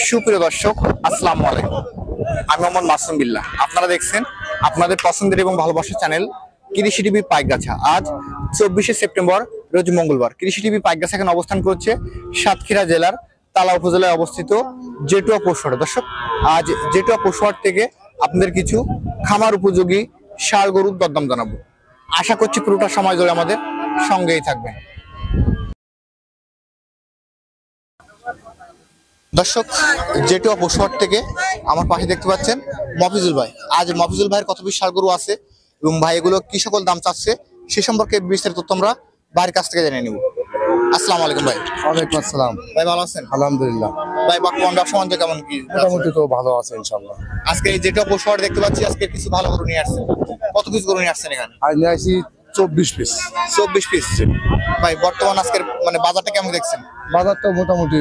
সুপ্রিয় দর্শক, আসসালামু আলাইকুম। আমি মোহাম্মদ মাসুম বিল্লাহ। আপনারা দেখছেন আপনাদের পছন্দের এবং ভালোবাসার চ্যানেল কৃষি টিভি পাইকগাছা। আজ 24শে সেপ্টেম্বর, রোজ মঙ্গলবার। কৃষি টিভি পাইকগাছা এখানে অবস্থান করছে সাতক্ষীরা জেলার তালা উপজেলায় অবস্থিত জেটুয়া পশুহাট। দর্শক, আজ জেটুয়া পশুহাট থেকে আপনাদের কিছু খামার উপযোগী ষাঁড় গরুর দরদাম জানাবো। আশা করছি পুরোটা সময় ধরে আমাদের সঙ্গেই থাকবেন। দর্শক, জেটুয়া পশুহাট থেকে আমার পাশে দেখতে পাচ্ছেন মফিজুল ভাই। আজ মফিজুল ভাইয়ের কত পিস ষাঁড় গরু আছে এবং ভাই এগুলো কি সকল দাম চাচ্ছে সে সম্পর্কে বিস্তারিত তথ্য আমরা ভাইয়ের কাছ থেকে জেনে নিব। আসসালামু আলাইকুম ভাই। ওয়ালাইকুম আসসালাম। ভাই ভালো আছেন? আলহামদুলিল্লাহ। ভাই বর্তমান ব্যবসা বাণিজ্য কেমন কি? মোটামুটি তো ভালো আছে ইনশাআল্লাহ। আজকে এই জেটুয়া পশুহাট দেখতে পাচ্ছি আজকে কিছু ভালো গরু নিয়ে আসছেন। কত পিস গরু নিয়ে আসছেন এখানে? আজ নিয়ে আসি 24 পিস। 24 পিস। ভাই বর্তমান আজকের বাজারটা কেমন দেখছেন? বাজার তো মোটামুটি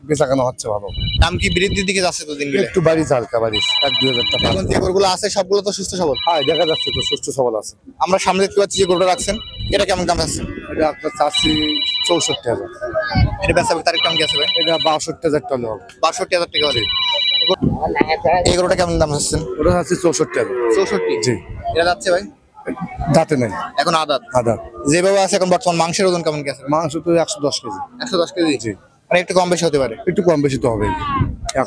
বেচাকেনা হচ্ছে ভালো। দাম কি বৃদ্ধির দিকে যাচ্ছে তো দিন গেলে? একটু বাড়ি হালকা বাড়ি 1-2 হাজার টাকা। এখন যে গরুগুলো আছে সবগুলো তো সুস্থ সবল? হ্যাঁ, দেখা যাচ্ছে তো সুস্থ সবল আছে। আমরা সামনে দেখতে পাচ্ছি যে গরুটা রাখছেন, এটা কেমন দাম আছে? এটা আপনার চাচ্ছি 64,000। এটা বেচা তারিখ কেমন কি আছে ভাই? এটা 62,000 টাকা হবে। 62,000 টাকা হবে। এই গরুটা কেমন দাম আছে? ওটা চাচ্ছি 64,000। 64? জি। এটা যাচ্ছে ভাই? দাঁতে নেই এখন আদাত। আদাত। যেভাবে আছে এখন বর্তমান মাংসের ওজন কেমন কি আছে? মাংস তো 110 কেজি। 110 কেজি? জি। মানে একটু কম বেশি হতে পারে? একটু কম বেশি তো হবে।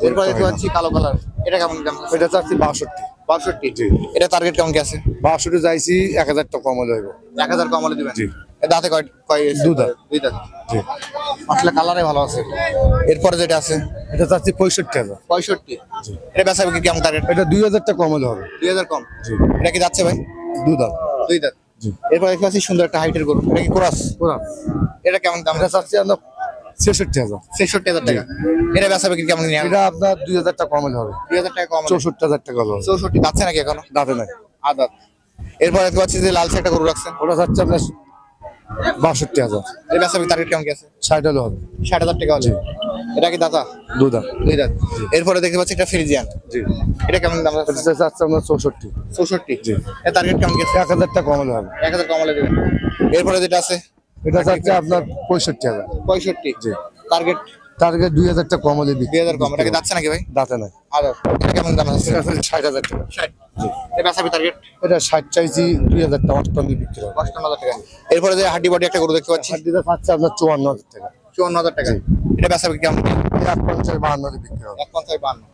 এরপর দেখতে পাচ্ছি কালো কালার, এটা কেমন দাম আছে? এটা চাচ্ছি 62। 62? জি। এটা টার্গেট কেমন কি আছে? 62 চাইছি, 1000 টাকা কম হলে হইব। 1000 কম হলে দিবেন? জি। দাঁতে কয়? দুই দাঁত। দুই দাঁত। জি। আসলে কালারে ভালো আছে। এরপরে যেটা আছে এটা চাচ্ছি 65,000। 65? জি। এটা বেচা বিক্রি কেমন টার্গেট? এটা 2,000 টাকা কম হলে হবে। 2000 কম? জি। এটা কি যাচ্ছে ভাই? দুই দাঁত। দুই দাঁত। জি। এরপর দেখতে পাচ্ছি সুন্দর একটা হাইটের গরু, এটা কি কোরাস? এটা কেমন দাম? এটা চাচ্ছি আমরা 66,000। 66,000 টাকা। এটা বেচা বিক্রি কেমন নিয়ে? এটা আপনার 2,000 টাকা কম হলে হবে। 2000 টাকা কম? 64,000 টাকা হলে হবে। 64 যাচ্ছে নাকি এখনো? দাঁতে নাই। আদাত। এরপর দেখতে পাচ্ছি যে লাল একটা গরু রাখছেন, ওটা চাচ্ছি আপনার 62,000। এই বেচা বিক্রি টার্গেট কেমন কি আছে? 60 হলে হবে। 60,000 টাকা হলে? এটা কি দাতা? দুই দাঁত। দুই দাঁত। এরপরে দেখতে পাচ্ছি একটা ফ্রিজিয়ান, জি। এটা কেমন দাম আছে? এটা চাচ্ছি আমরা 64। 64? জি। এর টার্গেট কেমন কি আছে? 1,000 টাকা কম হলে হবে। 1000 কম হলে দিবেন। এরপরে যেটা আছে এটা চাচ্ছি আপনার 65,000। 65? জি। টার্গেট টার্গেট 2,000 টাকা কম হলে দিই। 2000 কম। এটা কি যাচ্ছে নাকি ভাই? দাঁতে নাই। আদাত। এটা কেমন দাম আছে? এটা চাচ্ছি 60,000 টাকা। 60? এই বেচা বিক্রি টার্গেট এটা 60 চাইছি, 2,000 টাকা অষ্টম বিক্রি হবে। 55000 টাকা। এরপরে যে হাড্ডি বডি একটা গরু দেখতে পাচ্ছি, হাড্ডিটা চাচ্ছি আপনার 54,000 টাকা। 54000 টাকা। এটা বেচা বিক্রি কেমন? 150 52 বিক্রি হবে। 150 52।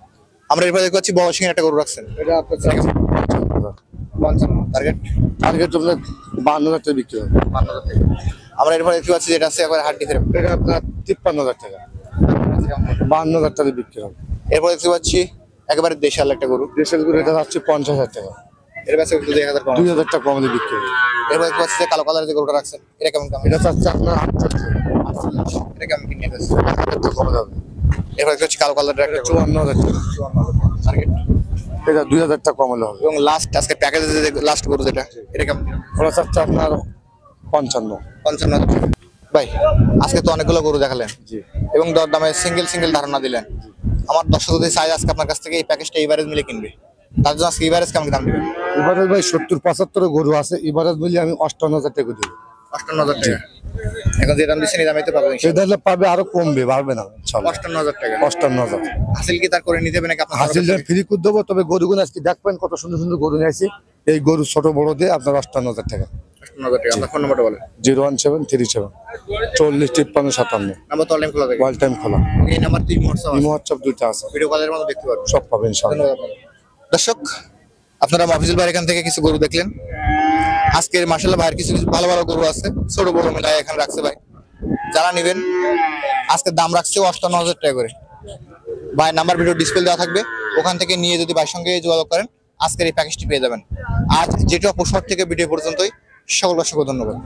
আমরা এরপরে দেখতে পাচ্ছি বড় সিংহের একটা গরু রাখছেন, এটা আপনার চাচ্ছি 55,000। 55। টার্গেট টার্গেট আপনার 52,000 টাকা বিক্রি হবে। 55000 টাকা। আমরা এরপরে দেখতে পাচ্ছি যেটা আছে একবার হাড্ডি ফেরে, এটা আপনার 53,000 টাকা। 52,000 টাকা বিক্রি হবে। এরপর দেখতে পাচ্ছি একেবারে দেশাল একটা গরু, দেশের গরু এটা যাচ্ছে 50,000 টাকা। এর বেচা বিক্রি 2000 কম। 2,000 টাকা কম হলে বিক্রি হবে। এরপর দেখতে পাচ্ছি যে কালো কালারের যে গরুটা রাখছেন, এটা কেমন দাম? এটা চাচ্ছে আপনার 48। এটা কেমন কিনে ফেলছে? 1,000 টাকা কম হলে হবে। এরপর দেখতে পাচ্ছি কালো কালারের একটা গরু, 54,000 টাকা। 54,000 টার্গেট। এটা 2,000 টাকা কম হলে হবে। এবং লাস্ট আজকে প্যাকেজে যে লাস্ট গরু যেটা, এটা কেমন? ওরা চাচ্ছে আপনার 55। 55,000 টাকা। ভাই আজকে তো অনেকগুলো গরু দেখালেন জি। এবং দরদামে সিঙ্গেল ধারণা দিলেন। আমার দর্শক যদি চাই আজকে আপনার কাছ থেকে এই প্যাকেজটা এভারেজ মিলে কিনবে, তার জন্য আজকে এভারেজ কেমন দাম দিবেন? এবারে ভাই 70-75 গরু আছে, এবারে বলি আমি 58,000 টাকা দিব। 58,000 টাকা। এখন যে দাম দিচ্ছেন এই দামে তো পাবেন সেই দামে পাবে, আরো কমবে, বাড়বে না ইনশাআল্লাহ। 58,000 টাকা। 58,000। হাসিল কি তার করে নিতে হবে নাকি আপনার? হাসিল ফ্রি করে দেবো, তবে গরুগুলো আজকে দেখবেন কত সুন্দর সুন্দর গরু নিয়ে আসি। এই গরু ছোট বড় দিয়ে আপনার 58,000 টাকা। 58,000 টাকা। আপনার ফোন নাম্বারটা বলেন। 01737 40 53 57। নাম্বার তো অনলাইন খোলা থাকে? ওয়াল টাইম খোলা। এই নাম্বার দুই হোয়াটসঅ্যাপ ইমো হোয়াটসঅ্যাপ দুইটা আছে, ভিডিও কলের মধ্যে দেখতে পারবেন। সব পাবেন ইনশাআল্লাহ। ধন্যবাদ আপনাকে। দর্শক, আপনারা মফিজুল ভাইয়ের এখান থেকে কিছু গরু দেখলেন। আজকের মাশাআল্লাহ ভাইয়ের কিছু ভালো ভালো গরু আছে, ছোট বড় মিলায় এখানে রাখছে ভাই। যারা নেবেন আজকে দাম রাখছে 58,000 টাকা করে। ভাইয়ের নাম্বার ভিডিও ডিসপ্লে দেওয়া থাকবে, ওখান থেকে নিয়ে যদি ভাইয়ের সঙ্গে যোগাযোগ করেন আজকের এই প্যাকেজটি পেয়ে যাবেন। আজ যেটা পশুহাট থেকে ভিডিও পর্যন্তই, সকল দর্শককে ধন্যবাদ।